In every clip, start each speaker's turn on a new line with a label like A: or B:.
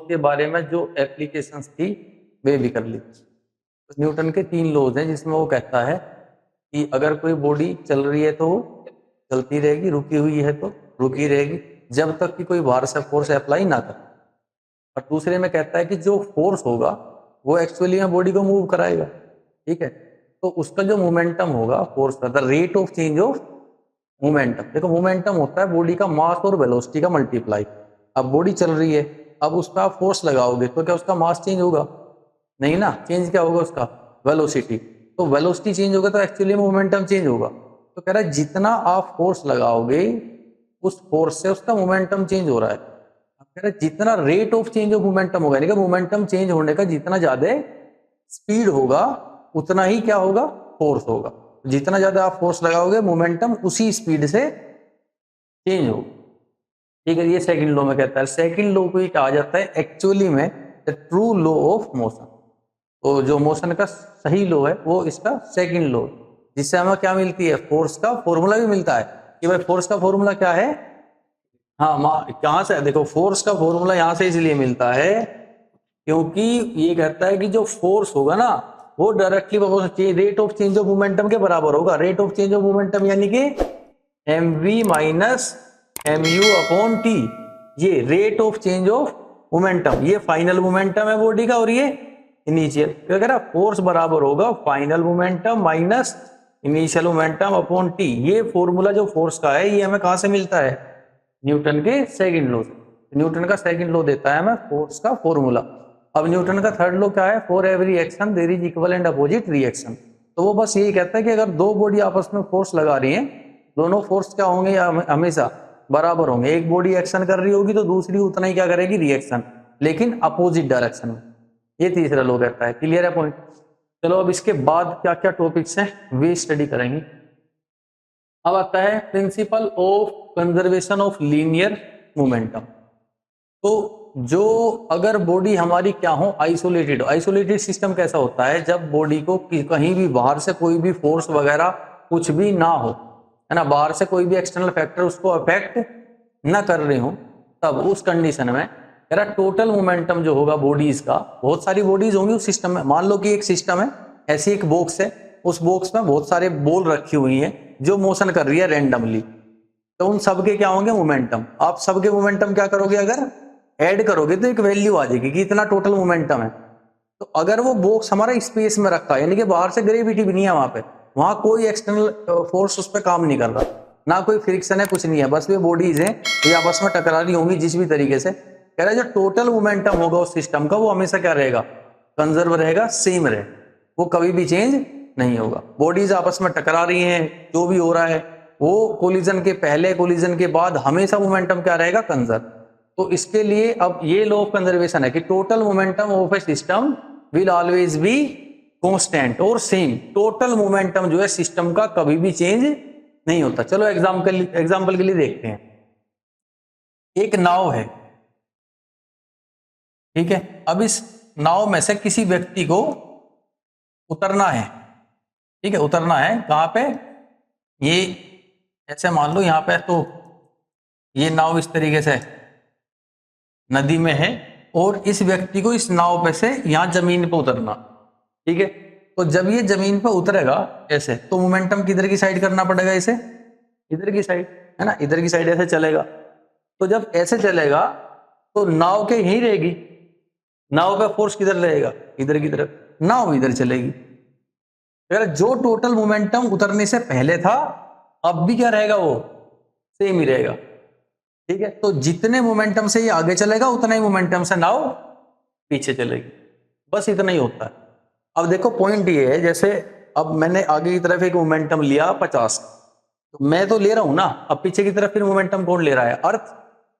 A: के बारे में जो एप्लीकेशंस थी वे भी कर ली। तो न्यूटन के 3 लॉज हैं जिसमें वो कहता है कि अगर कोई बॉडी चल रही है तो चलती रहेगी, रुकी हुई है तो रुकी रहेगी, जब तक कि कोई बाहर से फोर्स अप्लाई ना करे। और दूसरे में कहता है कि जो फोर्स होगा वो एक्चुअली में बॉडी को मूव कराएगा। ठीक है, तो उसका जो मोमेंटम होगा फोर्स का, the rate of change of momentum. देखो मोमेंटम होता है बॉडी का मास और वेलोसिटी का मल्टीप्लाई। अब बॉडी चल रही है, अब उस पर आप फोर्स लगाओगे तो क्या उसका मास चेंज होगा? नहीं ना, चेंज क्या होगा उसका? वेलोसिटी। तो वेलोसिटी चेंज होगा तो एक्चुअली मोमेंटम चेंज होगा। तो कह रहा है जितना आप फोर्स लगाओगे उस फोर्स से उसका मोमेंटम चेंज हो रहा है। अब कह रहा है जितना rate of change of momentum होगा, यानी कि मोमेंटम चेंज होने का जितना ज्यादा स्पीड होगा उतना ही क्या होगा? फोर्स होगा। जितना ज्यादा आप फोर्स लगाओगे मोमेंटम उसी स्पीड से चेंज होगा। ठीक है, ये सेकंड लॉ में कहता है। सेकंड लॉ को ये कहा जाता है एक्चुअली में the true law of motion. तो जो मोशन का सही लॉ है वो इसका सेकंड लॉ, जिससे हमें क्या मिलती है? फोर्स का फॉर्मूला भी मिलता है कि भाई फोर्स का फॉर्मूला क्या है। हाँ, कहां से? देखो फोर्स का फॉर्मूला यहां से इसलिए मिलता है क्योंकि ये कहता है कि जो फोर्स होगा ना वो directly rate of change of momentum के बराबर होगा। Rate of change of momentum यानी कि mv minus mu upon T, ये rate of change of momentum, ये फाइनल मोमेंटम है बॉडी का और ये इनिशियल। अगर फोर्स बराबर होगा final momentum minus initial momentum upon T. ये फॉर्मूला जो फोर्स का है ये हमें कहां से मिलता है? न्यूटन के सेकंड लॉ से। न्यूटन का सेकंड लॉ देता है हमें फोर्स का फॉर्मूला। अब न्यूटन का थर्ड लॉ क्या है? For every action there is equal and opposite reaction. तो वो बस यही कहता है कि अगर दो बॉडी आपस में फोर्स लगा रही हैं, दोनों फोर्स क्या होंगे? हमेशा बराबर होंगे। एक बॉडी एक्शन कर रही होगी तो दूसरी उतना ही क्या करेगी? रिएक्शन, लेकिन अपोजिट डायरेक्शन में। ये तीसरा लॉ कहता है। क्लियर है पॉइंट? चलो अब इसके बाद क्या क्या टॉपिक्स हैं वे स्टडी करेंगे। अब आता है principle of conservation of linear momentum. तो जो अगर बॉडी हमारी क्या हो? आइसोलेटेड। आइसोलेटेड सिस्टम कैसा होता है? जब बॉडी को कहीं भी बाहर से कोई भी फोर्स वगैरह कुछ भी ना हो, है ना, बाहर से कोई भी एक्सटर्नल फैक्टर उसको अफेक्ट ना कर रहे हो, तब उस कंडीशन में मेरा टोटल मोमेंटम जो होगा बॉडीज का, बहुत सारी बॉडीज होंगी उस सिस्टम में। मान लो कि एक सिस्टम है, ऐसी एक बॉक्स है, उस बॉक्स में बहुत सारे बॉल रखी हुई हैं जो मोशन कर रही है रैंडमली। तो उन सबके क्या होंगे? मोमेंटम। आप सबके मोमेंटम क्या करोगे? अगर ऐड करोगे तो एक वैल्यू आ जाएगी कि इतना टोटल मोमेंटम है। तो अगर वो बॉक्स हमारा स्पेस में रखा है, यानी कि बाहर से ग्रेविटी भी नहीं है वहां पे, वहां कोई एक्सटर्नल फोर्स उस पर काम नहीं कर रहा, ना कोई फ्रिक्शन है, कुछ नहीं है, बस वे बॉडीज हैं ये आपस में टकरा रही होंगी जिस भी तरीके से। कह रहा है जो टोटल मोमेंटम होगा उस सिस्टम का वो हमेशा क्या रहेगा? कंजर्व रहेगा, सेम रहे, वो कभी भी चेंज नहीं होगा। बॉडीज आपस में टकरा रही हैं, जो भी हो रहा है वो कोलिजन के पहले कोलिजन के बाद हमेशा मोमेंटम क्या रहेगा? कंजर्व। तो इसके लिए अब ये लॉ ऑफ कंजर्वेशन है कि total momentum of A system will always be constant और सेम। टोटल मोमेंटम जो है सिस्टम का कभी भी चेंज नहीं होता। चलो एग्जांपल के लिए देखते हैं। एक नाव है, ठीक है, अब इस नाव में से किसी व्यक्ति को उतरना है। ठीक है, उतरना है कहां पे? ये ऐसे मान लो यहां पे, तो ये नाव इस तरीके से नदी में है और इस व्यक्ति को इस नाव पे से यहां जमीन पे उतरना। ठीक है, तो जब ये जमीन पे उतरेगा ऐसे, तो मोमेंटम किधर की साइड करना पड़ेगा? इसे इधर की साइड, है ना, इधर की साइड ऐसे चलेगा। तो जब ऐसे चलेगा तो नाव के यहीं रहेगी, नाव का फोर्स किधर रहेगा? इधर की तरफ, नाव इधर चलेगी। अगर जो टोटल मोमेंटम उतरने से पहले था अब भी क्या रहेगा? वो सेम ही रहेगा। ठीक है, तो जितने मोमेंटम से ये आगे चलेगा उतना ही मोमेंटम से नाव पीछे चलेगी। बस इतना ही होता है। अब देखो पॉइंट ये है, जैसे अब मैंने आगे की तरफ एक मोमेंटम लिया 50, तो मैं तो ले रहा हूं ना, अब पीछे की तरफ फिर मोमेंटम कौन ले रहा है? अर्थ।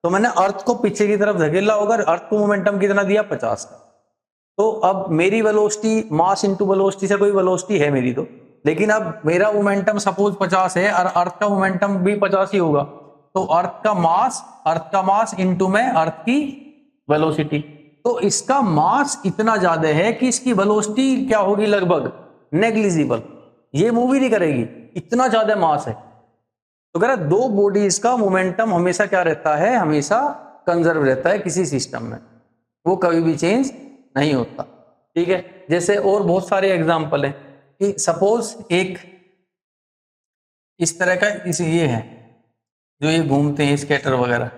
A: तो मैंने अर्थ को पीछे की तरफ धकेला होगा, अर्थ को मोमेंटम कितना दिया? 50 का। तो अब मेरी वेलोसिटी, मास इंटू वेलोसिटी से कोई वेलोसिटी है मेरी, तो लेकिन अब मेरा मोमेंटम सपोज 50 है और अर्थ का मोमेंटम भी 50 ही होगा। तो अर्थ का मास इंटू में अर्थ की वेलोसिटी। तो इसका मास इतना ज्यादा है कि इसकी वेलोसिटी क्या होगी? लगभग नेग्लिजिबल, ये मूव ही नहीं करेगी, इतना ज्यादा मास है। तो कह रहा दो बॉडीज का मोमेंटम हमेशा क्या रहता है? हमेशा कंजर्व रहता है किसी सिस्टम में। वो कभी भी चेंज नहीं होता। ठीक है, जैसे और बहुत सारे एग्जाम्पल है कि सपोज एक इस तरह का ये है जो ये घूमते हैं स्केटर वगैरह,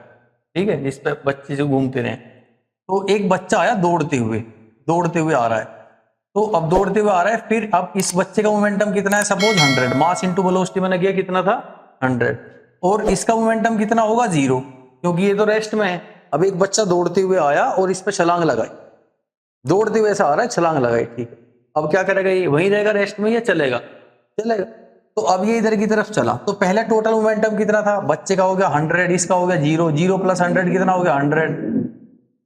A: ठीक है, जिस पे बच्चे जो घूमते रहे, तो एक बच्चा आया दौड़ते हुए आ रहा है। तो अब दौड़ते हुए आ रहा है, फिर अब इस बच्चे का मोमेंटम कितना है, सपोज 100, मास इंटू वेलोसिटी मैंने किया कितना था 100, और इसका मोमेंटम कितना होगा 0, क्योंकि ये तो रेस्ट में है। अब एक बच्चा दौड़ते हुए आया और इस पर छलांग लगाई, दौड़ते हुए ऐसा आ रहा है, छलांग लगाई, ठीक है, अब क्या करेगा, ये वहीं रहेगा रेस्ट में या चलेगा, चलेगा। तो अब ये इधर की तरफ चला, तो पहले टोटल मोमेंटम कितना था, बच्चे का हो गया 100, इसका हो गया 0, 0 प्लस 100 कितना हो गया 100।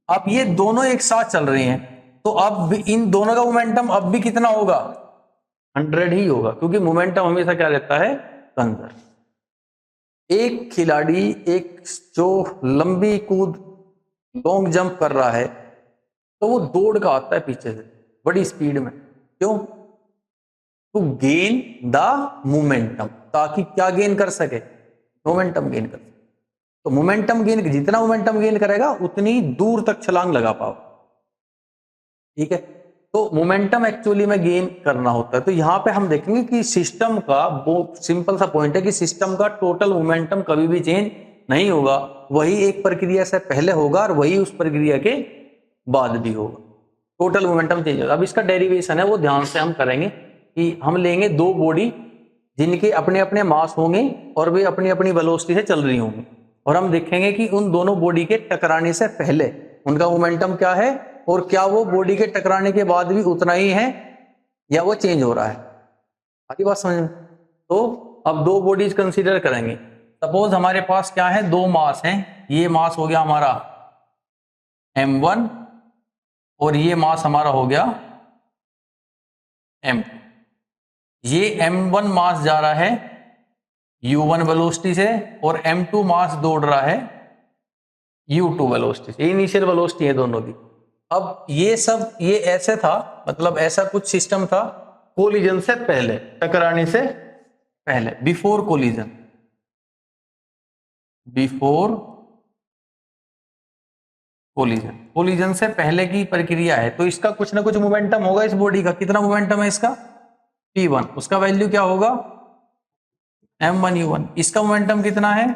A: अब ये दोनों एक साथ चल रहे हैं, तो अब इन दोनों का मोमेंटम अब भी कितना होगा 100 ही होगा, क्योंकि मोमेंटम हमेशा क्या रहता है, कंजर्व। एक खिलाड़ी एक जो लंबी कूद लॉन्ग जंप कर रहा है, तो वो दौड़ का आता है पीछे से बड़ी स्पीड में, क्यों, टू गेन द मोमेंटम, ताकि क्या गेन कर सके, मोमेंटम गेन कर सके। तो मोमेंटम गेन, जितना मोमेंटम गेन करेगा उतनी दूर तक छलांग लगा पाओ, ठीक है। तो मोमेंटम एक्चुअली में गेन करना होता है। तो यहां पे हम देखेंगे कि सिस्टम का वो सिंपल सा पॉइंट है कि सिस्टम का टोटल मोमेंटम कभी भी चेंज नहीं होगा, वही एक प्रक्रिया से पहले होगा और वही उस प्रक्रिया के बाद भी होगा, टोटल मोमेंटम चेंज होगा। अब इसका डेरिवेशन है वो ध्यान से हम करेंगे कि हम लेंगे दो बॉडी जिनके अपने अपने मास होंगे और वे अपनी अपनी वेलोसिटी से चल रही होंगी, और हम देखेंगे कि उन दोनों बॉडी के टकराने से पहले उनका मोमेंटम क्या है, और क्या वो बॉडी के टकराने के बाद भी उतना ही है या वो चेंज हो रहा है। आगे बात समझ में। तो अब दो बॉडीज कंसीडर करेंगे। सपोज हमारे पास क्या है, दो मास हैं, ये मास हो गया हमारा m1 और ये मास हमारा हो गया m2। ये m1 मास जा रहा है u1 वेलोसिटी से और m2 मास दौड़ रहा है u2 वेलोसिटी से, इनिशियल वेलोसिटी है दोनों की। अब ये सब ये ऐसे था, मतलब ऐसा कुछ सिस्टम था कोलिजन से पहले, टकराने से पहले, before collision, before collision, collision से पहले की प्रक्रिया है। तो इसका कुछ ना कुछ मोमेंटम होगा इस बॉडी का, कितना मोमेंटम है इसका p1, उसका वैल्यू क्या होगा m1 u1, इसका मोमेंटम कितना है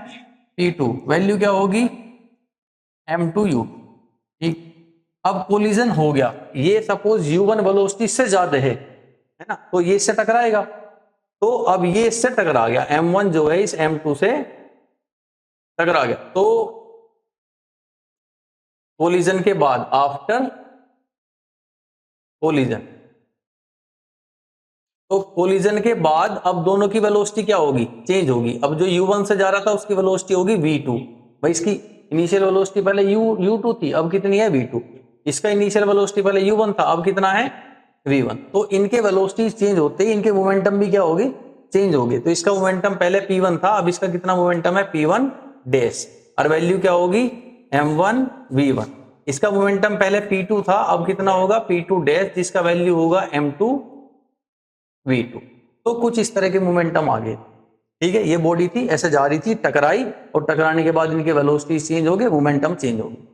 A: p2, वैल्यू क्या होगी m2 u, ठीक। अब कोलिजन हो गया, ये सपोज u1 वेलोसिटी से ज्यादा है ना, तो ये इससे टकराएगा, तो अब ये इससे टकरा गया, m1 जो है इस m2 से टकरा गया। तो कोलिजन के बाद, आफ्टर कोलिजन, तो कोलिजन के बाद अब दोनों की वेलोसिटी क्या होगी, चेंज होगी। अब जो u1 से जा रहा था उसकी वेलोसिटी होगी v2, भाई इसकी इनिशियल वेलोसिटी पहले u2 थी, अब कितनी है v2, इसका इनिशियल वेलोसिटी पहले u1 था, अब कितना है v1। तो इनके वेलोसिटी चेंज होते ही इनके मोमेंटम भी क्या होगी, चेंज होगी। तो इसका मोमेंटम पहले p1 था, अब इसका कितना मोमेंटम है p1 डैश, और वैल्यू क्या होगी m1 v1। इसका मोमेंटम पहले p2 था, अब कितना होगा p2 डैश, जिसका वैल्यू होगा m2 v2। तो कुछ इस तरह के मोमेंटम आ गए, ठीक है। ये बॉडी थी ऐसे जा रही थी, टकराई, और टकराने के बाद इनके वेलोसिटी चेंज हो गए, मोमेंटम चेंज हो गए।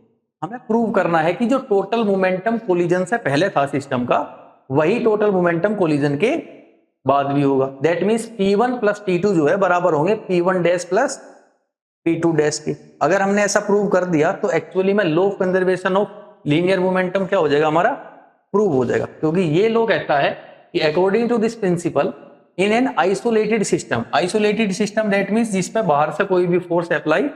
A: हमें प्रूव करना है कि जो टोटल मोमेंटम कोलिजन से पहले था सिस्टम का, वही टोटल मोमेंटम कोलिजन के बाद भी होगा। That means p1 plus t2 जो है बराबर होंगे p1 dash plus p2 dash के। अगर हमने ऐसा प्रूव कर दिया तो एक्चुअली में law of conservation of linear momentum क्या हो जाएगा, हमारा प्रूव हो जाएगा। क्योंकि ये लॉ कहता है कि according to this principle in an isolated system, isolated system that means जिसपे बाहर से कोई भी फोर्स अप्लाई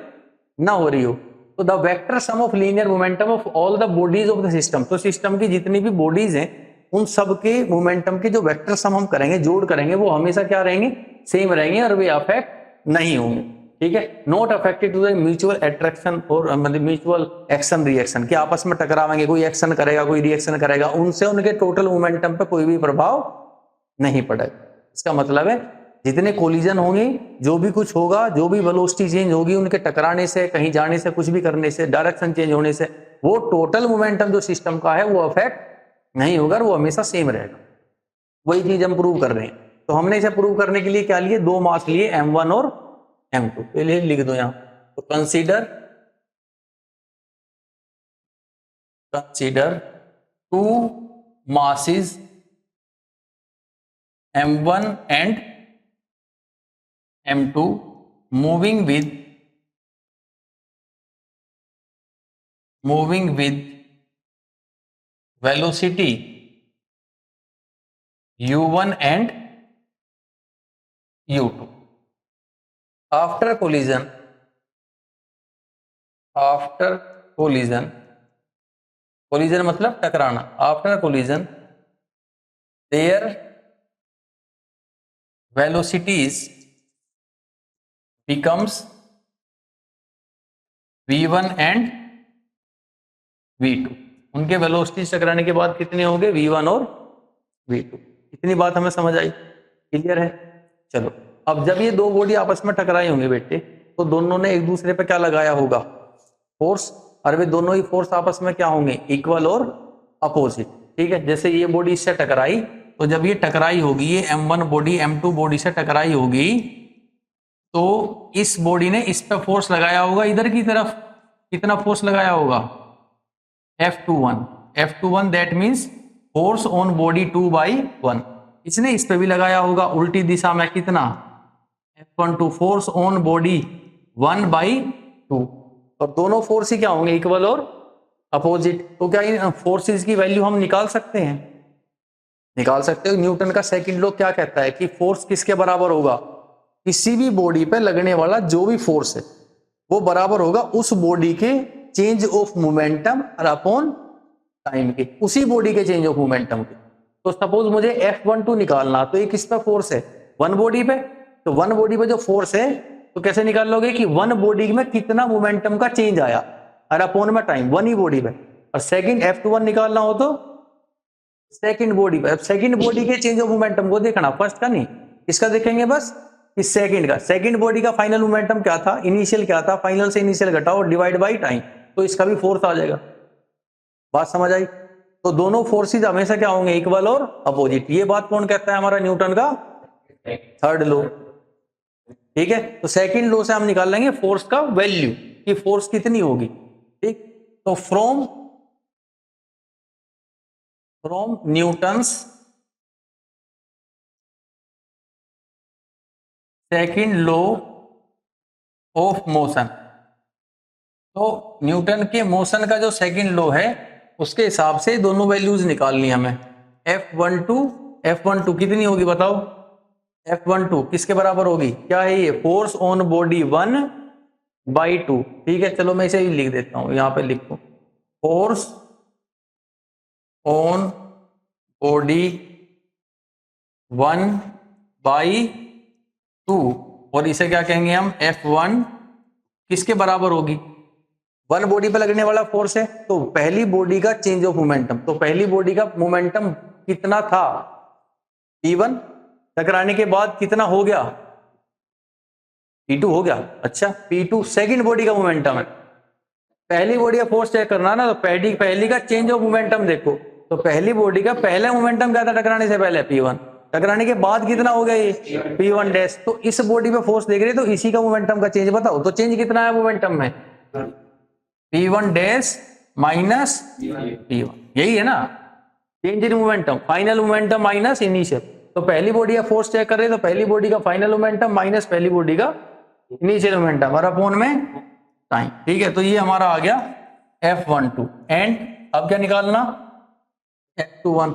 A: ना हो रही हो, तो the vector sum of linear momentum of all the bodies of the system, तो सिस्टम की जितनी भी बॉडीज हैं उन सब के मोमेंटम के जो वेक्टर सम हम करेंगे, जोड़ करेंगे, वो हमेशा क्या रहेंगे, सेम रहेंगे, और वे अफेक्ट नहीं होंगे, ठीक है। Not affected to the mutual attraction और मतलब म्यूचुअल एक्शन रिएक्शन, कि आपस में टकरावेंगे, कोई एक्शन करेगा कोई रिएक्शन करेगा, उनसे उनके टोटल मोमेंटम पे कोई भी प्रभाव नहीं पड़ेगा। इसका मतलब है जितने कोलिजन होंगे, जो भी कुछ होगा, जो भी वेलोसिटी चेंज होगी उनके टकराने से, कहीं जाने से, कुछ भी करने से, डायरेक्शन चेंज होने से, वो टोटल मोमेंटम जो सिस्टम का है वो अफेक्ट नहीं होगा, वो हमेशा सेम रहेगा। वही चीज हम प्रूव कर रहे हैं। तो हमने इसे प्रूव करने के लिए क्या लिए, दो मास लिए m1 और m2, पहले लिख दो यहां। तो consider consider two masses m1 and m2 moving with velocity u1 and u2. After collision, collision मतलब टकराना. After collision, their velocities becomes v1 and v2. उनके वेलोसिटीज टकराने के बाद कितने होंगे? v1 और v2. इतनी बात हमें समझ आई? क्लियर है? चलो, अब जब ये दो बॉडी आपस में टकराई होंगी बेटे, तो दोनों ने एक दूसरे पे क्या लगाया होगा? फोर्स. और वे दोनों ही फोर्स आपस में क्या होंगे? इक्वल और अपोजिट. ठीक है, जैसे ये बॉडी इससे टकराई, तो जब ये टकराई होगी, ये m1 बॉडी m2 बॉडी से टकराई होगी, तो इस बॉडी ने इस पे फोर्स लगाया होगा इधर की तरफ. कितना फोर्स लगाया होगा? F21 that means force on body 2/1. इसने इस पे भी लगाया होगा उल्टी दिशा में. कितना? F12 force on body 1/2. और दोनों फोर्स ही क्या होंगे? इक्वल और अपोजिट. तो क्या इन फोर्सेस की वैल्यू हम निकाल सकते हैं? निकाल सकते हो. न्यूटन का सेकंड लॉ क्या कहता है कि फोर्स किसके बराबर होगा? किसी भी बॉडी पे लगने वाला जो भी फोर्स है वो बराबर होगा उस बॉडी के चेंज ऑफ मोमेंटम और अपॉन टाइम के. उसी बॉडी के चेंज ऑफ मोमेंटम के. तो सपोज मुझे F12 निकालना, तो ये किस पे फोर्स है? वन बॉडी पे. तो वन बॉडी पे जो फोर्स है, तो कैसे निकाल लोगे कि वन बॉडी में कितना मोमेंटम का चेंज आया और अपॉन में टाइम, वन ही बॉडी पे. और सेकंड F21 निकालना हो तो सेकंड बॉडी पे. अब सेकंड बॉडी के चेंज ऑफ मोमेंटम को देखना, फर्स्ट का नहीं. इसका देखेंगे बस, इस सेकंड का. सेकंड बॉडी का फाइनल मोमेंटम क्या था? इनिशियल क्या था? फाइनल से इनिशियल घटाओ और डिवाइड बाई टाइम. तो इसका भी फोर्स आ जाएगा. बात समझ आई? तो दोनों फोर्सेस हमेशा क्या होंगे? इक्वल और अपोजिट. ये बात कौन कहता है? हमारा न्यूटन का थर्ड लॉ. ठीक है, तो सेकंड लॉ से हम निकाल लेंगे फोर्स का वैल्यू, कि फोर्स कितनी होगी. ठीक, तो from Newton's second law of motion. तो न्यूटन के मोशन का जो सेकंड लॉ है, उसके हिसाब से दोनों वैल्यूज निकालनी हमें. F12 कितनी होगी बताओ? F12 किसके बराबर होगी? क्या है ये? Force on body 1/2. ठीक है, चलो मैं इसे ही लिख देता हूं, यहां पे लिखो फोर्स ऑन बॉडी 1/2. और इसे क्या कहेंगे हम? F1 किसके बराबर होगी? वन बॉडी पे लगने वाला फोर्स है, तो पहली बॉडी का चेंज ऑफ मोमेंटम. तो पहली बॉडी का मोमेंटम कितना था? P1. टकराने के बाद कितना हो गया? P2 हो गया. अच्छा, P2 सेकंड बॉडी का मोमेंटम है. पहली बॉडी का फोर्स चेक करना ना, तो पहली का चेंज ऑफ मोमेंटम देखो. तो पहली बॉडी का पहला मोमेंटम क्या था टकराने से पहले? P1. टकराने के बाद कितना हो गया ये? P1 dash. तो इस बॉडी पे फोर्स देख रहे, तो इसी का मोमेंटम का चेंज बताओ. तो चेंज कितना है मोमेंटम में? P1 dash minus P1. यही है ना change in momentum. Final momentum minus initial. तो पहली बॉडी का फोर्स चेक कर रहे, तो पहली बॉडी का फाइनल मोमेंटम माइनस पहली बॉडी का इनिशियल मोमेंटम और अपॉन में टाइम. ठीक है, तो ये हमारा आ गया F12. एंड अब क्या निकालना? F21.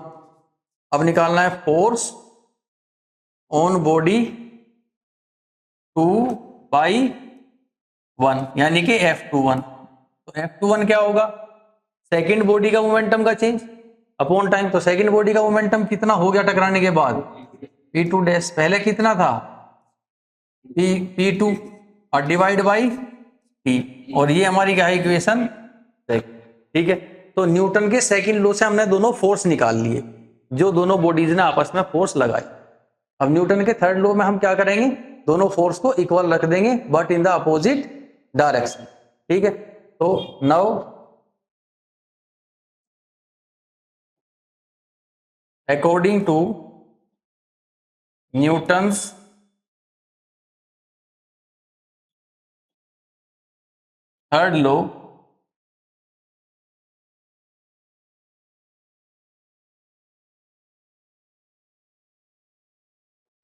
A: अब निकालना है फोर्स ऑन बॉडी 2/1 यानी कि F21. तो F21 क्या होगा? सेकंड बॉडी का मोमेंटम का चेंज अपॉन टाइम. तो सेकंड बॉडी का मोमेंटम कितना हो गया टकराने के बाद? P2 dash. पहले कितना था? P2 और डिवाइड बाई T. और ये हमारी क्या है इक्वेशन? ठीक है, तो न्यूटन के सेकंड लॉ से हमने दोनों फोर्स निकाल लिए, जो दोनों बॉडीज ने आपस में फोर्स लगाई. अब न्यूटन के थर्ड लॉ में हम क्या करेंगे? दोनों फोर्स को इक्वल रख देंगे, but in the opposite direction. ठीक है, तो now according to Newton's third law,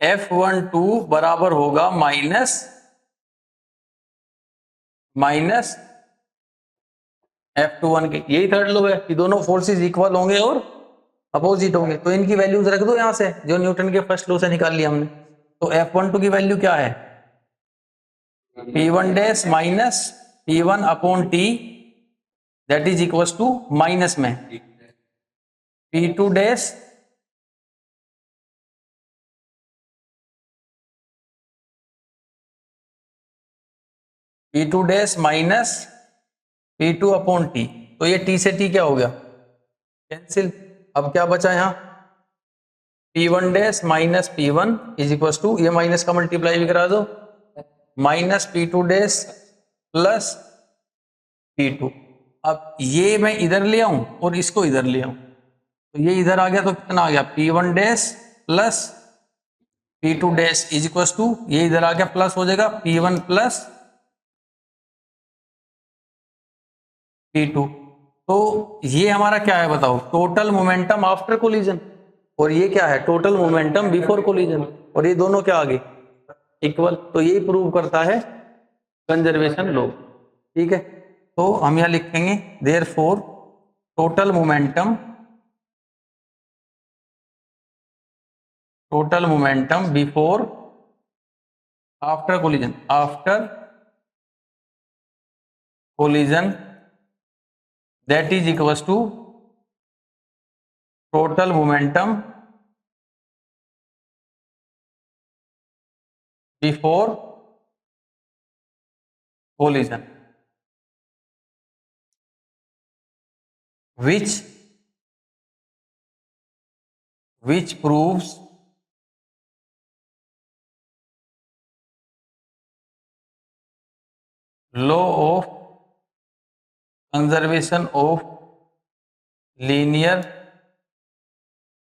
A: F12 बराबर होगा माइनस F21 के। यही थर्ड लॉ है कि दोनों फोर्सेस इक्वल होंगे और अपोजिट होंगे, तो इनकी वैल्यूज रख दो यहां से जो न्यूटन के फर्स्ट लॉ से निकाल लिया हमने। तो F12 की वैल्यू क्या है, P1 dash minus P1 upon T that is equal to minus में P2 dash P2 dash minus P2 upon T। तो ये T से T क्या हो गया, कैंसिल। अब क्या बचा यहाँ, P1 dash minus P1 is equal to, ये माइनस का मल्टीप्लाई भी करा दो, minus P2 dash plus P2। अब ये मैं इधर ले आऊं और इसको इधर ले आऊं, तो ये इधर आ गया तो कितना आ गया, P1 dash plus P2 dash is equal to, ये इधर आ गया प्लस हो जाएगा P1 प्लस P2। तो ये हमारा क्या है बताओ, टोटल मोमेंटम आफ्टर कोलिजन, और ये क्या है, टोटल मोमेंटम बिफोर कोलिजन, और ये दोनों क्या आ गए, इक्वल। तो ये प्रूव करता है कंजर्वेशन लॉ। ठीक है, तो हम यहां लिखेंगे therefore total momentum before after collision that is equals to total momentum before collision, which proves law of conservation of linear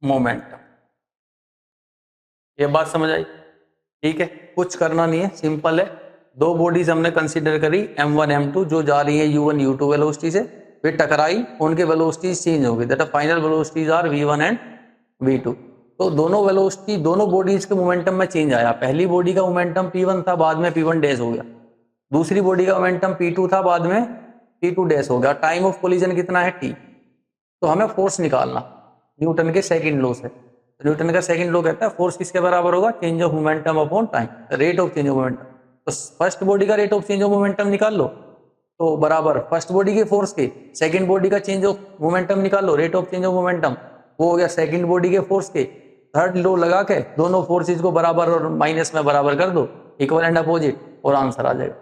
A: momentum। ये बात समझ आई, ठीक है, कुछ करना नहीं है, सिंपल है। दो बॉडीज हमने कंसीडर करी M1 M2 जो जा रही है U1 U2 वेलोसिटी से, वे टकराई, उनके वेलोसिटीज चेंज हो गई, that final velocities are V1 and V2। तो दोनों वेलोसिटी, दोनों बॉडीज के मोमेंटम में चेंज आया। पहली बॉडी का मोमेंटम P1 था, बाद में P1 डैश हो गया। दूसरी बॉडी का मोमेंटम P2 था, बाद में P2 डैश हो गया। टाइम ऑफ कोलिजन कितना है, T। तो हमें फोर्स निकालना न्यूटन के सेकंड लॉ से। न्यूटन का सेकंड लॉ कहता है फोर्स किसके बराबर होगा, change of momentum upon time, rate of change of momentum. तो फर्स्ट बॉडी का rate of change of momentum निकाल लो, तो बराबर फर्स्ट बॉडी के फोर्स के सेकंड बॉडी का चेंज ऑफ मोमेंटम निकाल लो, rate of change of momentum, वो हो गया सेकंड बॉडी के फोर्स के। थर्ड लॉ लगा के दोनों फोर्सेज को बराबर और माइनस में बराबर कर दो, इक्वल एंड अपोजिट, और आंसर आ जाएगा।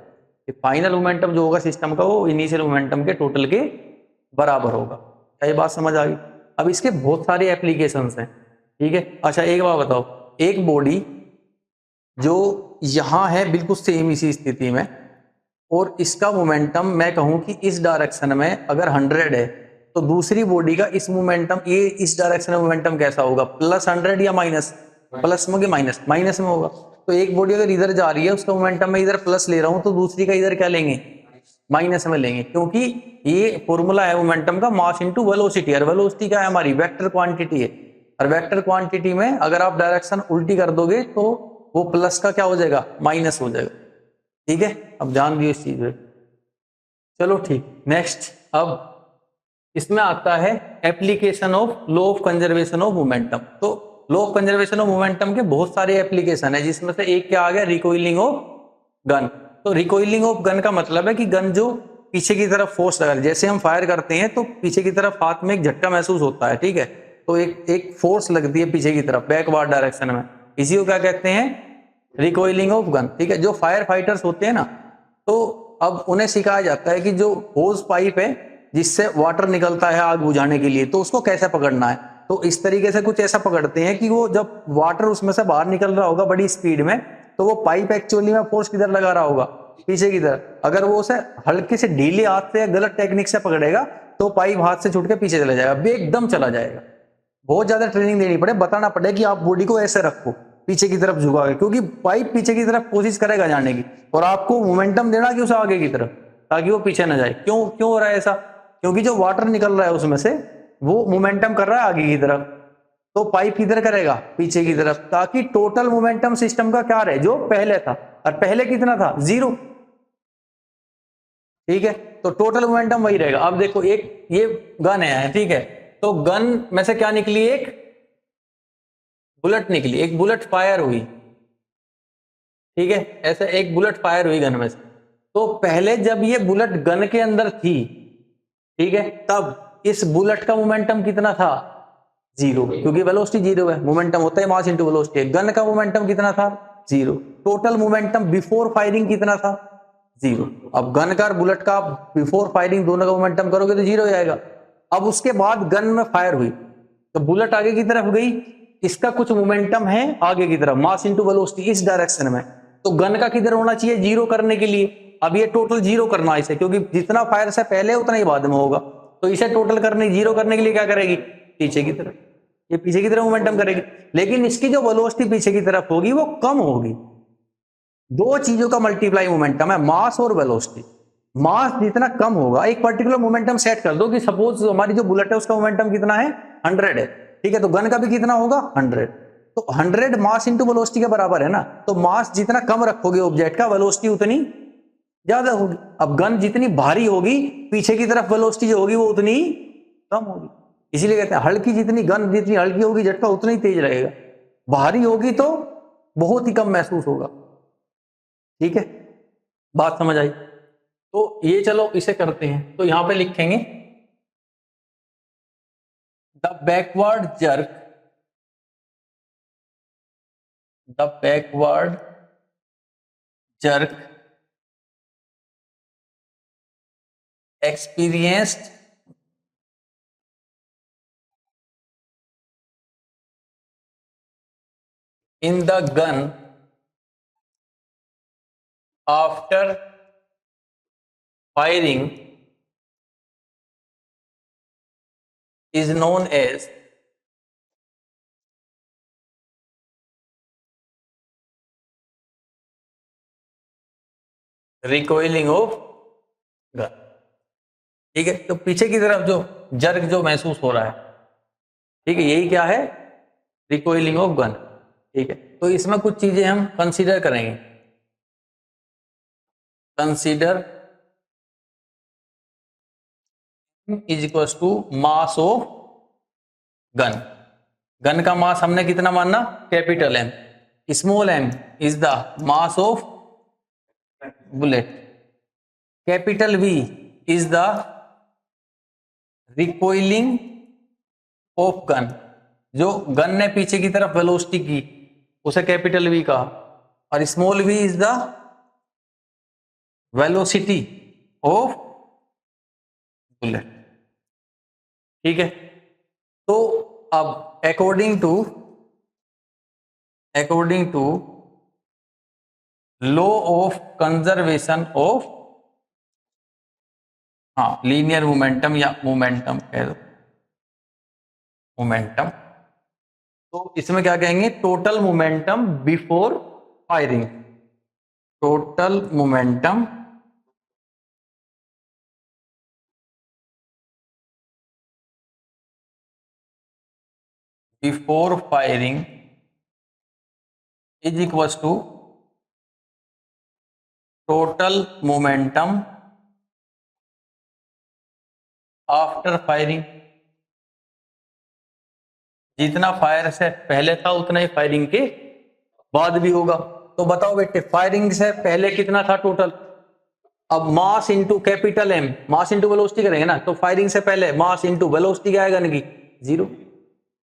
A: फाइनल मोमेंटम जो होगा सिस्टम का वो इनिशियल मोमेंटम के टोटल के बराबर होगा। क्या ये बात समझ आ गई? अब इसके बहुत सारे एप्लीकेशंस हैं, ठीक है। अच्छा एक बात बताओ, एक बॉडी जो यहां है बिल्कुल सेम इसी स्थिति में, और इसका मोमेंटम मैं कहूं कि इस डायरेक्शन में अगर 100 है, तो दूसरी बॉडी का इस मोमेंटम, ये इस डायरेक्शन में मोमेंटम कैसा होगा, प्लस 100 या माइनस, प्लस में माइनस में होगा। तो एक बॉडी अगर इधर जा रही है, उसका मोमेंटम मैं इधर प्लस ले रहा हूं, तो दूसरी का इधर क्या लेंगे, माइनस में लेंगे, क्योंकि ये फॉर्मूला है मोमेंटम का, मास इनटू वेलोसिटी। और वेलोसिटी क्या है हमारी, वेक्टर क्वांटिटी है, और वेक्टर क्वांटिटी में अगर आप डायरेक्शन उल्टी कर दोगे तो वो प्लस का क्या हो जाएगा, माइनस हो जाएगा। ठीक है, अब ध्यान दियो इस चीज में। चलो ठीक, नेक्स्ट अब इसमें आता है application of law of conservation of momentum. तो law of conservation of momentum के बहुत सारे एप्लीकेशन है, जिसमें से एक क्या आ गया, रिकॉइलिंग ऑफ गन। तो रिकॉइलिंग ऑफ गन का मतलब है कि गन जो पीछे की तरफ फोर्स लगा, जैसे हम फायर करते हैं तो पीछे की तरफ हाथ में एक झटका महसूस होता है, ठीक है, तो एक फोर्स लगती है पीछे की तरफ बैकवर्ड डायरेक्शन में, इसी को क्या कहते हैं, रिकॉइलिंग ऑफ गन। ठीक है, जो फायर फाइटर्स होते हैं ना, तो अब उन्हें सिखाया जाता है कि जो होज पाइप है जिससे वाटर निकलता है आग बुझाने के लिए, तो उसको कैसे पकड़ना है। तो इस तरीके से कुछ ऐसा पकड़ते हैं कि वो जब वाटर उसमें से बाहर निकल रहा होगा बड़ी स्पीड में, तो वो पाइप एक्चुअली में फोर्स किधर लगा रहा होगा, पीछे की तरफ। अगर वो उसे हल्के से ढीले हाथ से या गलत टेक्निक से पकड़ेगा तो पाइप हाथ से छूट के पीछे चला जाएगा, एकदम चला जाएगा। बहुत ज्यादा ट्रेनिंग देनी पड़े, बताना पड़े कि आप बॉडी को ऐसे रखो पीछे की तरफ झुका के, क्योंकि पाइप पीछे की तरफ कोशिश करेगा जाने की, और आपको मोमेंटम देना कि उसे आगे की तरफ, ताकि वो पीछे ना जाए। क्यों हो रहा है ऐसा, क्योंकि जो वाटर निकल रहा है उसमें से वो मोमेंटम कर रहा है आगे की तरफ, तो पाइप किधर करेगा, पीछे की तरफ, ताकि टोटल मोमेंटम सिस्टम का क्या रहे, जो पहले था। और पहले कितना था, 0। ठीक है, तो टोटल मोमेंटम वही रहेगा। अब देखो एक ये गन है, ठीक है, तो गन में से क्या निकली, एक बुलेट निकली, एक बुलेट फायर हुई। ठीक है, ऐसे एक बुलेट फायर हुई गन में से। तो पहले जब ये बुलेट गन के अंदर थी, ठीक है, तब इस बुलेट का मोमेंटम कितना था, 0, क्योंकि वेलोसिटी 0 है, मोमेंटम होता है मास इंटू वेलोसिटी। गन का मोमेंटम कितना था, 0। टोटल मोमेंटम बिफोर फायरिंग कितना था, 0। अब गन का और बुलेट का बिफोर फायरिंग दोनों का मोमेंटम करोगे तो 0 हो जाएगा। अब उसके बाद गन में फायर हुई तो बुलेट आगे की तरफ गई, इसका कुछ मोमेंटम है आगे की तरफ, मास इंटू वेलोसिटी इस डायरेक्शन में, तो गन का किधर होना चाहिए, 0 करने के लिए। अब ये टोटल 0 करना है इसे, क्योंकि जितना फायर से पहले उतना ही बाद में होगा, तो इसे टोटल करने 0 करने के लिए क्या करेगी, पीछे की तरफ, ये पीछे की तरफ मोमेंटम करेगी। लेकिन इसकी जो वेलोसिटी पीछे की तरफ होगी वो कम होगी। दो चीजों का मल्टीप्लाई मोमेंटम है, मास और वेलोसिटी। मास जितना कम होगा, एक पर्टिकुलर मोमेंटम सेट कर दो कि सपोज हमारी जो बुलेट है उसका मोमेंटम कितना है, 100 है, ठीक है, तो गन का भी कितना होगा, 100। तो 100 मास इंटू वेलोसिटी के बराबर है ना, तो मास जितना कम रखोगे ऑब्जेक्ट का, वेलोसिटी उतनी ज्यादा होगी। अब गन जितनी भारी होगी, पीछे की तरफ वेलोसिटी जो होगी वो उतनी कम होगी। इसीलिए कहते हैं हल्की, जितनी गन जितनी हल्की होगी झटका उतना ही तेज रहेगा, भारी होगी तो बहुत ही कम महसूस होगा। ठीक है, बात समझ आई। तो ये चलो इसे करते हैं, तो यहां पे लिखेंगे the backward jerk, the backward jerk experienced in the gun after firing is known as recoiling of gun। ठीक है, तो पीछे की तरफ जो जर्क जो महसूस हो रहा है, ठीक है, यही क्या है, रिकॉइलिंग ऑफ गन। ठीक है, तो इसमें कुछ चीजें हम कंसीडर करेंगे। Consider is equal to mass of gun. Gun का मास हमने कितना मानना, capital M. Small m is the mass of bullet. Capital V is the recoiling of gun. जो गन ने पीछे की तरफ वेलोसिटी की उसे कैपिटल वी कहा, और small v is the velocity of bullet. ठीक है, तो अब according to law of conservation of, हाँ, लीनियर मोमेंटम या मोमेंटम कह दो, मोमेंटम, तो इसमें क्या कहेंगे, total momentum before firing. Total momentum before firing is equal to total momentum after firing. जितना फायर से पहले था उतना ही फायरिंग के बाद भी होगा। तो बताओ बेटे, फायरिंग से पहले कितना था टोटल, अब mass into capital M, mass into velocity करेंगे ना, तो फायरिंग से पहले मास इंटू वेलोसिटी क्या आएगा, की 0,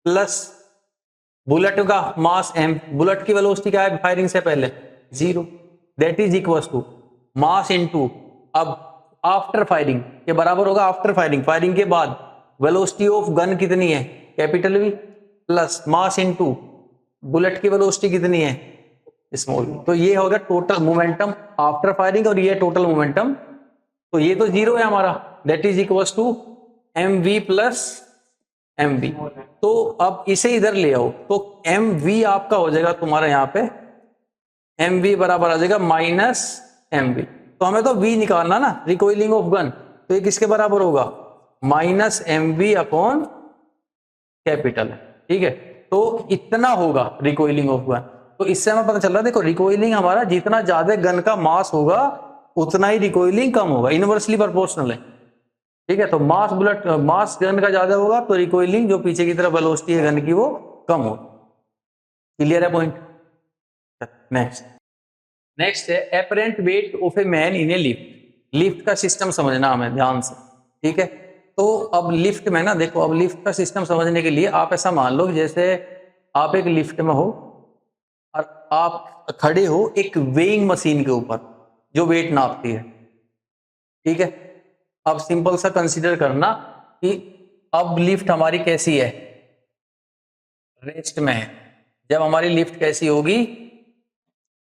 A: प्लस बुलेट का मास एम, बुलेट की वेलोसिटी क्या है फायरिंग से पहले, 0, that is equal to mass into, अब आफ्टर फायरिंग के बराबर होगा, आफ्टर फायरिंग, फायरिंग के बाद वेलोसिटी ऑफ गन कितनी है, capital V, plus mass into bullet की वेलोसिटी कितनी है, स्मॉल वी। तो ये होगा टोटल मोमेंटम आफ्टर फायरिंग, और ये टोटल मोमेंटम, तो ये तो 0 है हमारा, that is equal to M V plus M V. तो अब इसे इधर ले आओ, तो एम वी आपका हो जाएगा तुम्हारा यहाँ पे, एम वी बराबर आ जाएगा माइनस एम वी। तो हमें तो वी निकालना ना, रिकॉइलिंग ऑफ गन, तो ये किसके बराबर होगा, minus M V upon capital. ठीक है, तो इतना होगा रिकॉइलिंग ऑफ गन। तो इससे हमें पता चल रहा है, देखो रिकॉइलिंग हमारा जितना ज्यादा गन का मास होगा उतना ही रिकॉइलिंग कम होगा, इनवर्सली प्रोपोर्शनल है। ठीक है, तो मास गन का ज्यादा होगा तो रिकॉइलिंग जो पीछे की तरफ वेलोसिटी है गन की वो कम होगी। क्लियर है पॉइंट? नेक्स्ट है apparent weight of a man in A lift. Lift का सिस्टम समझना हमें ध्यान से, ठीक है। तो अब लिफ्ट में ना देखो, अब लिफ्ट का सिस्टम समझने के लिए आप ऐसा मान लो जैसे आप एक लिफ्ट में हो और आप खड़े हो एक वेइंग मशीन के ऊपर जो वेट नापती है, ठीक है। अब सिंपल सा कंसीडर करना कि अब लिफ्ट हमारी कैसी है, रेस्ट में है। जब हमारी लिफ्ट कैसी होगी,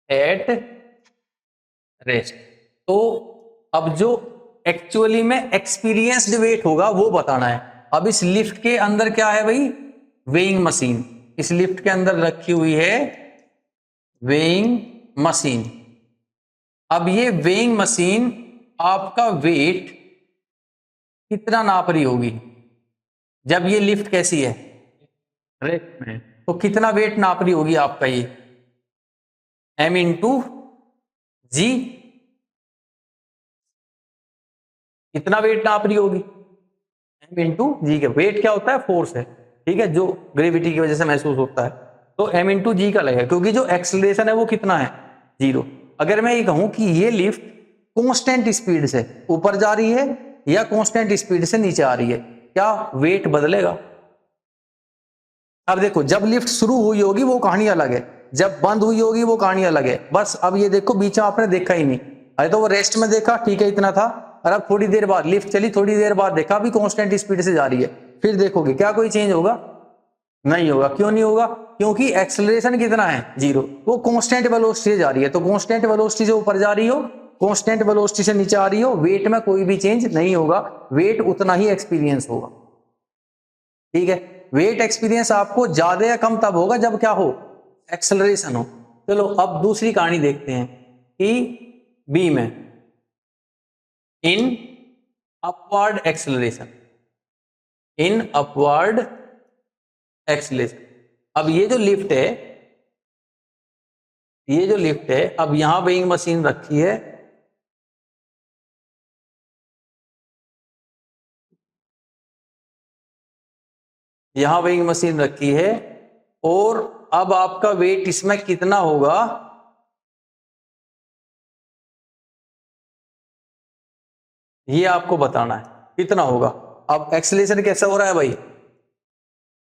A: एट रेस्ट। तो अब जो एक्चुअली में एक्सपीरियंस्ड वेट होगा वो बताना है। अब इस लिफ्ट के अंदर क्या है भाई, वेइंग मशीन। इस लिफ्ट के अंदर रखी हुई है वेइंग मशीन। अब ये वेइंग मशीन आपका वेट कितना नाप रही होगी जब ये लिफ्ट कैसी है, रेस्ट में। तो कितना वेट नाप रही होगी आपका ये, m इंटू जी। कितना वेट नाप रही होगी, m इंटू जी। के वेट क्या होता है, फोर्स है, ठीक है, जो ग्रेविटी की वजह से महसूस होता है। तो m इंटू जी का लगेगा, क्योंकि जो एक्सेलरेशन है वो कितना है, 0। अगर मैं ये कहूं कि ये लिफ्ट कांस्टेंट स्पीड से ऊपर जा रही है या कांस्टेंट स्पीड से नीचे आ रही है, क्या वेट बदलेगा? अब देखो, जब लिफ्ट शुरू हुई होगी वो कहानी अलग है, जब बंद हुई होगी वो कहानी अलग है। बस अब ये देखो बीच में आपने देखा ही नहीं, अरे तो वो रेस्ट में देखा, ठीक है इतना था, और अब थोड़ी देर बाद लिफ्ट चली, थोड़ी देर बाद देखा अभी कांस्टेंट स्पीड से जा रही है, फिर देखोगे क्या कोई चेंज होगा? नहीं होगा। क्यों नहीं होगा? क्योंकि एक्सेलरेशन कितना है, 0। वो कांस्टेंट वेलोसिटी से जा रही है, तो कांस्टेंट वेलोसिटी से ऊपर जा रही हो, कांस्टेंट वेलोसिटी से नीचे आ रही हो, वेट में कोई भी चेंज नहीं होगा, वेट उतना ही एक्सपीरियंस होगा, ठीक है। वेट एक्सपीरियंस आपको ज्यादा या कम तब होगा जब क्या हो, एक्सेलरेशन हो। चलो अब दूसरी कहानी देखते हैं कि बी में in upward acceleration, in upward acceleration. अब ये जो लिफ्ट है, ये जो लिफ्ट है, अब यहां वेइंग मशीन रखी है, यहां वेइंग मशीन रखी है, और अब आपका वेट इसमें कितना होगा, ये आपको बताना है कितना होगा। अब एक्सेलरेशन कैसा हो रहा है भाई,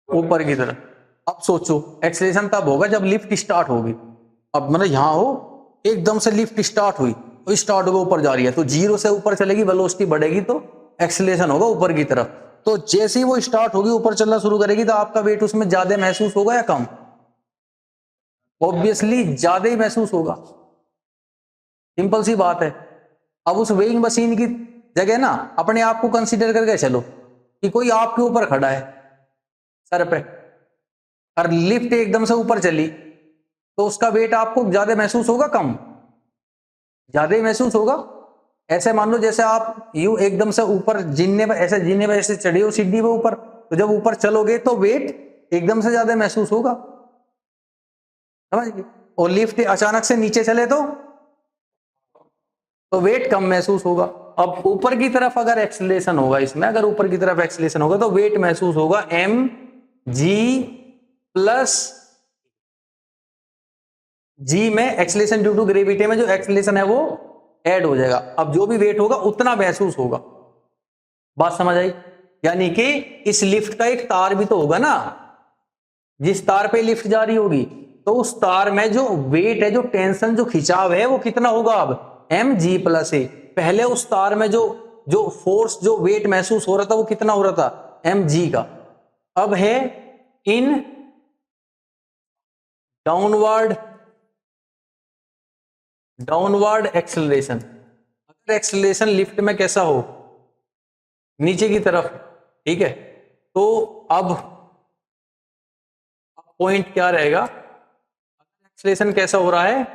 A: ऊपर की तरफ। अब सोचो एक्सेलरेशन तब होगा जब लिफ्ट स्टार्ट होगी। अब मतलब यहां हो, एकदम से लिफ्ट स्टार्ट हुई, तो स्टार्ट होगा ऊपर जा रही है, तो 0 से ऊपर चलेगी, वेलोसिटी बढ़ेगी तो एक्सेलरेशन होगा ऊपर की तरफ। तो जैसे ही वो स्टार्ट होगी ऊपर चलना शुरू करेगी तो आपका वेट उसमें ज्यादा महसूस होगा या कम? ऑब्वियसली ज्यादा ही महसूस होगा, सिंपल सी बात है। अब उस वेइंग मशीन की जगह ना अपने आप को कंसीडर करके चलो कि कोई आपके ऊपर खड़ा है सर पे, और लिफ्ट एकदम से ऊपर चली, तो उसका वेट आपको ज्यादा महसूस होगा कम? ज्यादा ही महसूस होगा। ऐसे मान लो जैसे आप यू एकदम से ऊपर जीने पे ऐसे चढ़े हो सीढ़ी पे ऊपर, तो जब ऊपर चलोगे तो वेट एकदम से ज्यादा महसूस होगा, समझ गए। और लिफ्ट अचानक से नीचे चले तो वेट कम महसूस होगा। अब ऊपर की तरफ अगर एक्सेलरेशन होगा, इसमें अगर ऊपर की तरफ एक्सेलरेशन होगा तो वेट महसूस होगा m g प्लस g में एक्सेलरेशन ड्यू टू ग्रेविटी में जो एक्सेलरेशन है वो ऐड हो जाएगा। अब जो भी वेट होगा उतना महसूस होगा। बात समझ आई? यानी कि इस लिफ्ट का एक तार भी तो होगा ना, जिस तार पे लिफ्ट जा रही होगी, तो उस तार में जो वेट है, जो टेंशन, जो खिंचाव है वो कितना होगा, अब एम जी प्लस ए। पहले उस तार में जो फोर्स, जो वेट महसूस हो रहा था वो कितना हो रहा था, एम जी का। अब है इन डाउनवर्ड एक्सेलरेशन। अगर एक्सेलरेशन लिफ्ट में कैसा हो, नीचे की तरफ, ठीक है, तो अब पॉइंट क्या रहेगा, एक्सेलरेशन कैसा हो रहा है,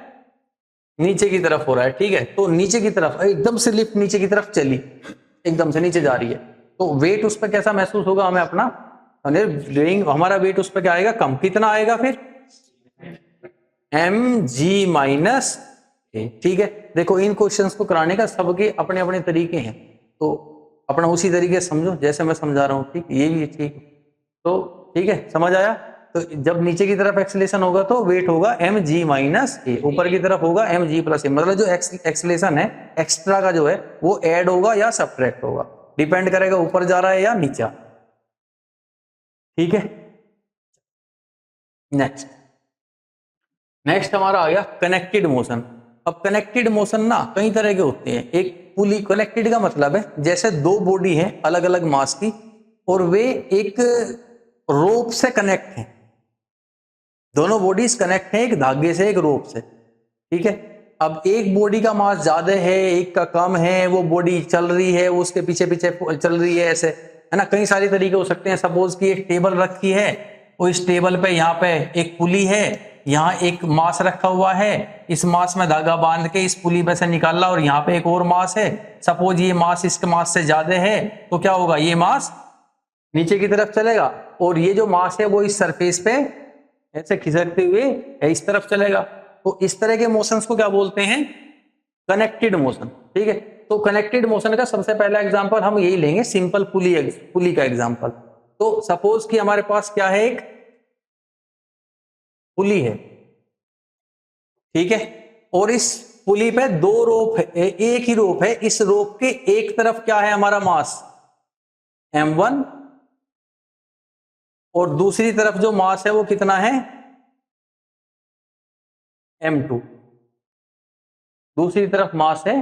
A: नीचे की तरफ हो रहा है, ठीक है। तो नीचे की तरफ एकदम से लिफ्ट नीचे की तरफ चली, एकदम से नीचे जा रही है, तो वेट उस पर कैसा महसूस होगा हमें अपना, रिंग हमारा वेट उस पर क्या आएगा, कम। कितना आएगा फिर, mg माइनस ए। ठीक है, देखो इन क्वेश्चंस को कराने का सबके अपने अपने तरीके हैं, तो अपना उसी तरीके से समझो जैसे मैं समझा रहा हूँ। ठीक, ये भी ठीक, तो ठीक है, समझ आया। तो जब नीचे की तरफ एक्सेलेरेशन होगा तो वेट होगा mg माइनस ए, ऊपर की तरफ होगा mg प्लस ए। मतलब जो एक्सेलेरेशन है एक्स्ट्रा का जो है वो ऐड होगा या सब्ट्रैक्ट होगा, डिपेंड करेगा ऊपर जा रहा है या नीचे। ठीक है, नेक्स्ट हमारा आ गया कनेक्टेड मोशन। अब कनेक्टेड मोशन ना कई तरह के होते हैं। एक पुली, कनेक्टेड का मतलब है जैसे दो बॉडी है अलग अलग मास की और वे एक रोप से कनेक्ट हैं, दोनों बॉडीज कनेक्ट हैं एक धागे से, एक रोप से। ठीक है, अब एक बॉडी का मास ज्यादा है, एक का कम है, वो बॉडी चल रही है, उसके पीछे पीछे चल रही है, ऐसे है ना। कई सारे तरीके हो सकते हैं। सपोज कि एक टेबल रखी है और इस टेबल पे यहाँ पे एक पुली है, यहाँ एक मास रखा हुआ है, इस मास में धागा बांध के इस पुली पे से निकाला और यहाँ पे एक और मास है। सपोज ये मास इसके मास से ज्यादा है तो क्या होगा, ये मास नीचे की तरफ चलेगा और ये जो मास है वो इस सरफेस पे ऐसे खिसकते हुए इस तरफ चलेगा। तो इस तरह के मोशंस को क्या बोलते हैं, कनेक्टेड मोशन। ठीक है, तो कनेक्टेड मोशन का सबसे पहला एग्जांपल हम यही लेंगे, सिंपल पुली का एग्जांपल। तो सपोज कि हमारे पास क्या है, एक पुली है। ठीक है, और इस पुली पे दो रोप है, एक ही रोप है। इस रोप के एक तरफ क्या है हमारा मास m1 और दूसरी तरफ जो मास है वो कितना है m2। दूसरी तरफ मास है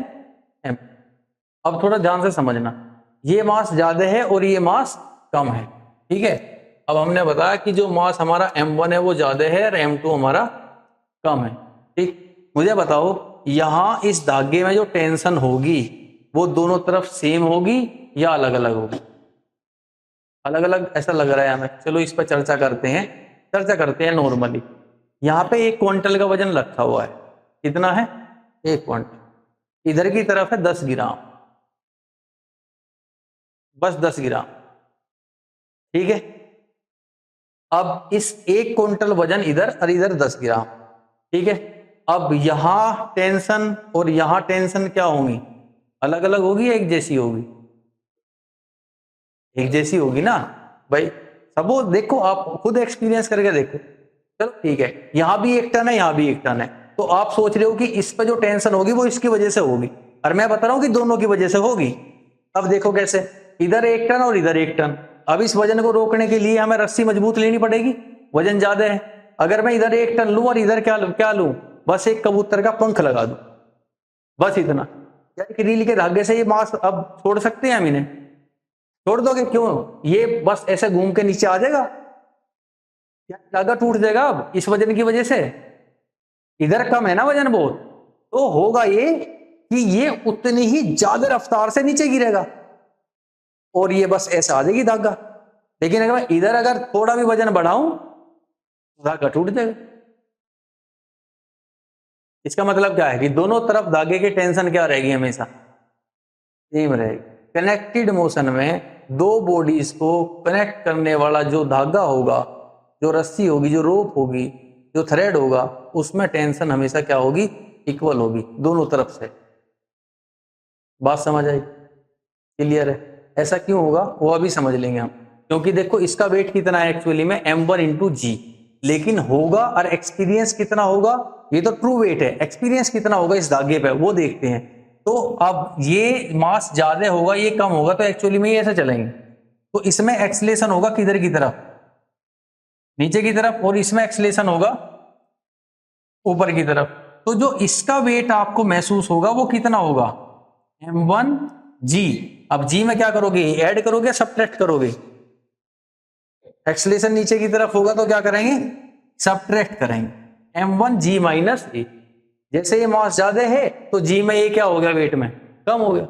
A: m। अब थोड़ा ध्यान से समझना, ये मास ज्यादा है और ये मास कम है। ठीक है, अब हमने बताया कि जो मास हमारा m1 है वो ज्यादा है और m2 हमारा कम है। ठीक, मुझे बताओ यहां इस धागे में जो टेंशन होगी वो दोनों तरफ सेम होगी या अलग अलग होगी? अलग अलग ऐसा लग रहा है हमें। चलो इस पर चर्चा करते हैं नॉर्मली। यहाँ पे 1 क्विंटल का वजन रखा हुआ है। कितना है, 1 क्विंटल। इधर की तरफ है 10 ग्राम, बस 10 ग्राम। ठीक है, अब इस 1 क्विंटल वजन इधर और इधर 10 ग्राम। ठीक है, अब यहां टेंशन और यहां टेंशन क्या होंगी, अलग अलग होगी या एक जैसी होगी? एक जैसी होगी ना भाई। सपोज देखो, आप खुद एक्सपीरियंस करके देखो। चलो ठीक है, यहां भी 1 टन है, यहां भी 1 टन है, तो आप सोच रहे हो कि इस पर जो टेंशन होगी वो इसकी वजह से होगी, और मैं बता रहा हूं कि दोनों की वजह से होगी। अब देखो कैसे, इधर 1 टन और इधर 1 टन। अब इस वजन को रोकने के लिए हमें रस्सी मजबूत लेनी पड़ेगी, वजन ज्यादा है। अगर मैं इधर 1 टन लूं और इधर क्या लूं, बस एक कबूतर का पंख लगा दूं, बस इतना। यानी रील के धागे से ये मास अब छोड़ सकते हैं हम इन्हें? छोड़ दोगे? क्यों, ये बस ऐसे घूम के नीचे आ जाएगा, धागा टूट जाएगा। अब इस वजन की वजह से इधर कम है ना वजन बहुत, तो होगा ये कि ये उतनी ही ज्यादा रफ्तार से नीचे गिरेगा और ये बस ऐसा आ जाएगी धागा। लेकिन अगर मैं इधर अगर थोड़ा भी वजन बढ़ाऊं तो धागा टूट जाएगा। इसका मतलब क्या है कि दोनों तरफ धागे की टेंशन क्या रहेगी, हमेशा सेम रहेगी। कनेक्टेड मोशन में दो बॉडीज को कनेक्ट करने वाला जो धागा होगा, जो रस्सी होगी, जो रोप होगी, जो थ्रेड होगा, उसमें टेंशन हमेशा क्या होगी, इक्वल होगी दोनों तरफ से। बात समझ आई? क्लियर है? ऐसा क्यों होगा वो अभी समझ लेंगे हम। क्योंकि देखो इसका वेट कितना है एक्चुअली में m1 इंटू जी, लेकिन होगा और एक्सपीरियंस कितना होगा, ये तो ट्रू वेट है, एक्सपीरियंस कितना होगा इस धागे पे वो देखते हैं। तो अब ये मास ज्यादा होगा, ये कम होगा, तो एक्चुअली में ये ऐसे चलेंगे। तो इसमें एक्सीलरेशन होगा किधर की तरफ, नीचे की तरफ, और इसमें एक्सीलरेशन होगा ऊपर की तरफ। तो जो इसका वेट आपको महसूस होगा वो कितना होगा, m1 g। अब g में क्या करोगे, ऐड करोगे, सब्ट्रैक्ट करोगे? एक्सीलरेशन नीचे की तरफ होगा तो क्या करेंगे, सब्ट्रैक्ट करेंगे। m1 g माइनस ए। जैसे ये मास ज्यादा है तो g में ये क्या हो गया, वेट में कम हो गया,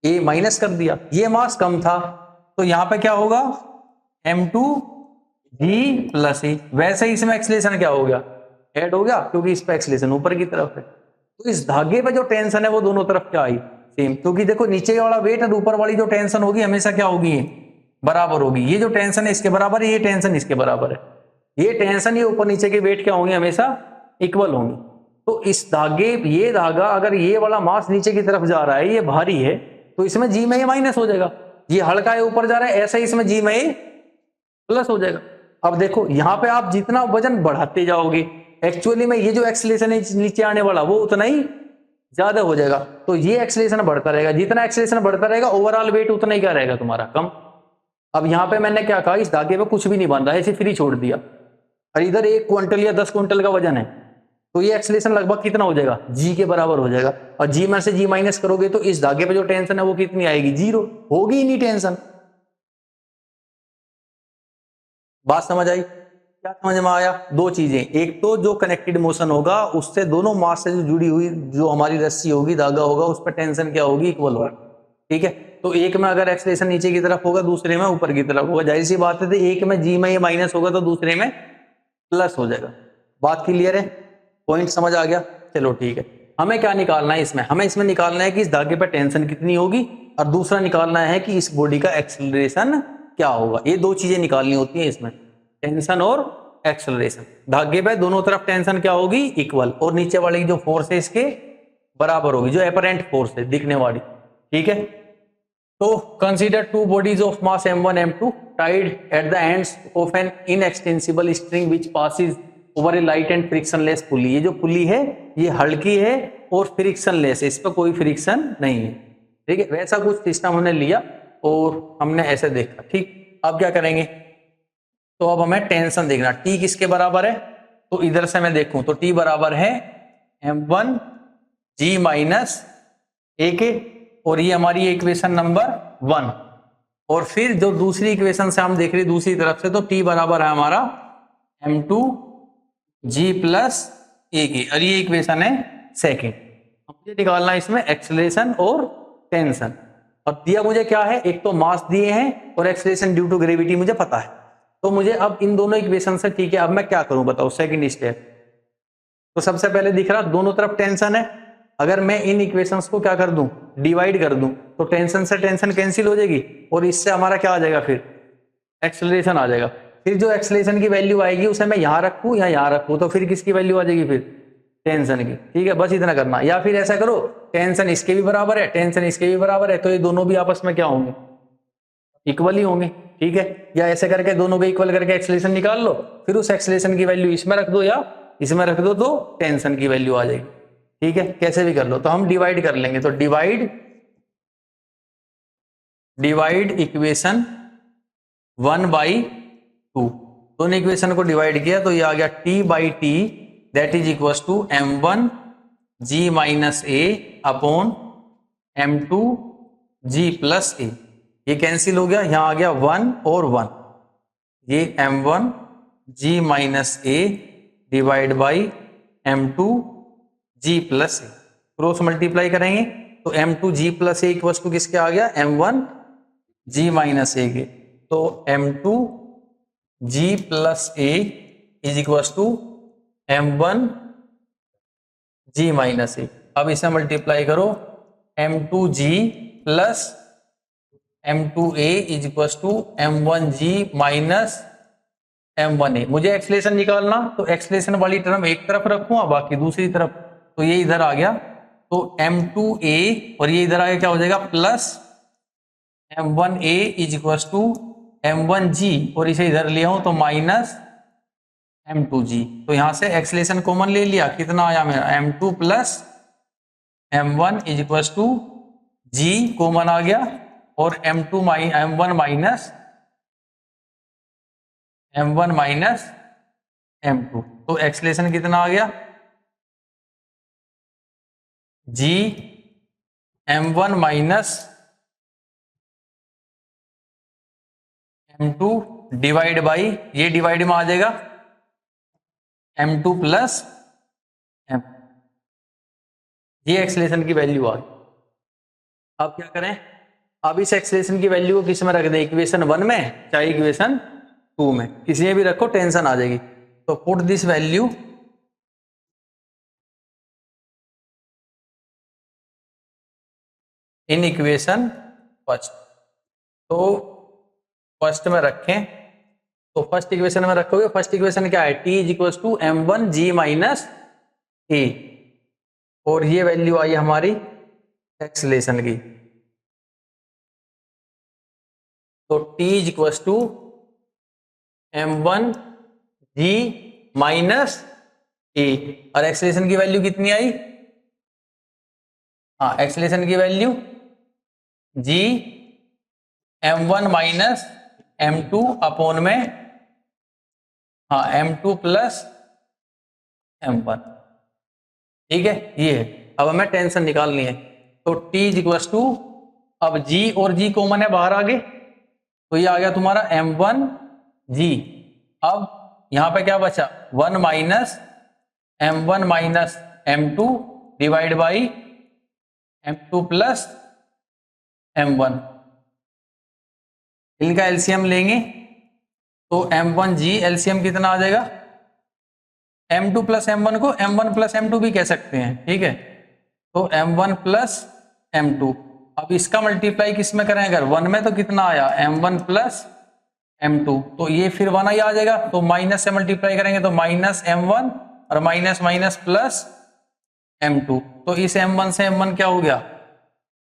A: ए माइनस कर दिया। ये मास कम था तो यहां पे क्या होगा, m2 g प्लस ए। वैसे ही इसमें एक्सीलरेशन क्या हो गया, ऐड हो गया, क्योंकि इस पे एक्सीलरेशन ऊपर की तरफ है। तो इस धागे पे जो टेंशन है वो दोनों तरफ क्या आई, सेम। क्योंकि देखो नीचे वाला वेट और ऊपर वाली जो टेंशन होगी हमेशा क्या होगी, बराबर होगी। ये जो टेंशन है इसके बराबर है, ये टेंशन इसके बराबर है। ये टेंशन, ये ऊपर नीचे के वेट क्या होंगे, हमेशा इक्वल होंगे। तो इस धागे, ये धागा अगर ये वाला मास नीचे की तरफ जा रहा है, ये भारी है, तो इसमें जी में ये माइनस हो जाएगा। ये हल्का है ऊपर जा रहा है, ऐसा ही इसमें जी में ये प्लस हो जाएगा। अब देखो यहाँ पे आप जितना वजन बढ़ाते जाओगे, एक्चुअली में ये जो एक्सेलरेशन है नीचे आने वाला वो उतना ही ज्यादा हो जाएगा। तो ये एक्सेलरेशन बढ़ता रहेगा, जितना एक्सेलरेशन बढ़ता रहेगा ओवरऑल वेट उतना ही क्या रहेगा तुम्हारा, कम। अब यहाँ पे मैंने क्या कहा, इस धागे पे कुछ भी नहीं बांधा है, ऐसे फ्री छोड़ दिया, और इधर 1 क्विंटल या 10 क्विंटल का वजन है, तो ये एक्सेलरेशन लगभग कितना हो जाएगा, जी के बराबर हो जाएगा। और जी में से जी माइनस करोगे तो इस धागे पे जो टेंशन है वो कितनी आएगी, 0, होगी ही नहीं टेंशन। बात समझ आई? क्या समझ में आया? दो चीजें, एक तो जो कनेक्टेड मोशन होगा उससे दोनों मास से जो जुड़ी हुई जो हमारी रस्सी होगी, धागा होगा, उस पर टेंशन क्या होगी, इक्वल होगा। ठीक है, तो एक में अगर एक्सेलरेशन नीचे की तरफ होगा, दूसरे में ऊपर की तरफ होगा, जाहिर सी बात है, तो एक में जी में ये माइनस होगा तो दूसरे में प्लस हो जाएगा। बात क्लियर है? पॉइंट समझ आ गया? चलो ठीक है। हमें क्या निकालना है इसमें, हमें इसमें निकालना है कि इस धागे पर टेंशन कितनी होगी, और दूसरा निकालना है कि इस बॉडी का एक्सेलरेशन क्या होगा। ये दो चीजें निकालनी होती हैं इसमें, टेंशन और एक्सेलरेशन। धागे पे दोनों तरफ टेंशन क्या होगी, इक्वल, और नीचे वाली जो फोर्स है इसके बराबर होगी, जो अपरेंट फोर्स है, दिखने वाली। ठीक है, तो consider two bodies of mass m1 m2 tied at the ends of an inextensible string which passes over a light and frictionless pulley। ये जो पुली है ये हल्की है और फ्रिक्शनलेस है, इस पर कोई फ्रिक्शन नहीं है। ठीक है, वैसा कुछ सिस्टम हमने लिया और हमने ऐसे देखा। ठीक, अब क्या करेंगे, तो अब हमें टेंशन देखना, टी किसके बराबर है, तो इधर से मैं देखूं तो टी बराबर है m1 g माइनस ए के, और ये हमारी इक्वेशन नंबर 1। और फिर जो दूसरी इक्वेशन से हम देख रहे हैं दूसरी तरफ से, तो टी बराबर है हमारा m2 g प्लस ए के, और ये इक्वेशन है सेकेंड। मुझे निकालना है इसमें एक्सेलरेशन और टेंशन, और दिया मुझे क्या है, एक तो मास दिए हैं और एक्सेलरेशन ड्यू टू ग्रेविटी मुझे पता है। तो मुझे अब इन दोनों इक्वेशन से, ठीक है, अब मैं क्या करूं बताओ, सेकंड स्टेप। तो सबसे पहले दिख रहा दोनों तरफ टेंशन है, अगर मैं इन इक्वेशंस को क्या कर दूं, डिवाइड कर दूं, तो टेंशन से टेंशन कैंसिल हो जाएगी, और इससे हमारा क्या आ जाएगा, फिर एक्सेलरेशन आ जाएगा। फिर जो एक्सेलरेशन की वैल्यू आएगी उसे मैं यहां रखूं या यहां रखूं, तो फिर किसकी वैल्यू आ जाएगी, फिर टेंशन की। ठीक है, बस इतना करना। या फिर ऐसा करो, टेंशन इसके भी बराबर है, टेंशन इसके भी बराबर है, तो ये दोनों भी आपस में क्या होंगे, इक्वल ही होंगे। ठीक है, या ऐसे करके दोनों को इक्वल करके एक्सेलरेशन निकाल लो, फिर उस एक्सेलरेशन की वैल्यू इसमें रख दो या इसमें रख दो, तो टेंशन की वैल्यू आ जाएगी। ठीक है, कैसे भी कर लो। तो हम डिवाइड कर लेंगे, तो डिवाइड इक्वेशन 1/2, दोनों इक्वेशन को डिवाइड किया तो ये आ गया t/t that is equal to m1 g minus A upon m2 g plus A. ये कैंसिल हो गया, यहां आ गया 1 और 1, ये m1 g minus A divide by m2 g plus A, cross multiply करेंगे तो m2 g plus A equal to किसके आ गया, m1 g माइनस ए के। तो m2 g plus A is equal to m1 g minus A. अब इसे multiply करो, m2g plus m2a is equal to m1g minus m1a। मुझे एक्सलेशन निकालना, तो एक्सलेशन वाली टर्म एक तरफ रखूंगा, बाकी दूसरी तरफ, तो ये इधर आ गया, तो m2a और ये इधर आगे क्या हो जाएगा, plus m1a is equal to m1g, और इसे इधर ले आऊं तो माइनस m2g। तो यहां से एक्सलेशन कॉमन ले लिया, कितना आया मेरा, m2 plus m1 is equal to g common आ गया, और m1 माइनस m2, तो एक्सलेशन कितना आ गया, g m1 minus m2 divide by, ये डिवाइड में आ जाएगा m2 प्लस m, ये एक्सलेशन की वैल्यू आ गई। अब क्या करें, अब इस एक्सलेशन की वैल्यू को किस में रख दें, इक्वेशन 1 में चाहे इक्वेशन 2 में, किसी में भी रखो, टेंशन आ जाएगी। तो put this value in equation first. तो फर्स्ट में रखें तो फर्स्ट इक्वेशन में रखोगे, फर्स्ट इक्वेशन क्या है, t is equal to m1g minus A, और ये वैल्यू आई हमारी एक्सेलेरेशन की, तो t is equal to m1g minus A, और एक्सेलेरेशन की वैल्यू कितनी आई, हाँ एक्सेलेरेशन की value g m1 minus m2 upon में, हाँ m2 प्लस m1, ठीक है ये है। अब हमें टेंशन निकालनी है, तो t इज इक्वल टू, अब g और g कॉमन है बाहर आगे, तो ये आ गया तुम्हारा m1g। अब यहां पे क्या बचा, 1 minus m1 minus m2 divide by m2 plus m1, इनका एलसीएम लेंगे तो m1g एलसीएम कितना आ जाएगा, m2 प्लस m1 को m1 प्लस m2 भी कह सकते हैं, ठीक है, तो m1 प्लस m2। अब इसका मल्टीप्लाई किस में करें, अगर 1 में तो कितना आया m1 प्लस m2, तो ये फिर 1 ही आ जाएगा, तो माइनस से मल्टीप्लाई करेंगे तो माइनस m1 और माइनस माइनस प्लस m2, तो इस m1 से m1 क्या हो गया,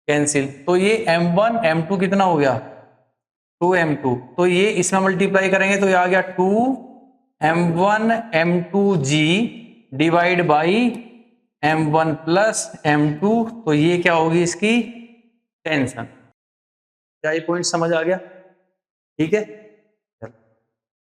A: कैंसिल, तो ये m1 m2 कितना हो गया 2m2, तो ये इसमें मल्टीप्लाई करेंगे तो ये आ गया 2m1 m2g divide by m1 plus m2, तो ये क्या होगी इसकी टेंशन। क्या ये पॉइंट समझ आ गया, ठीक है।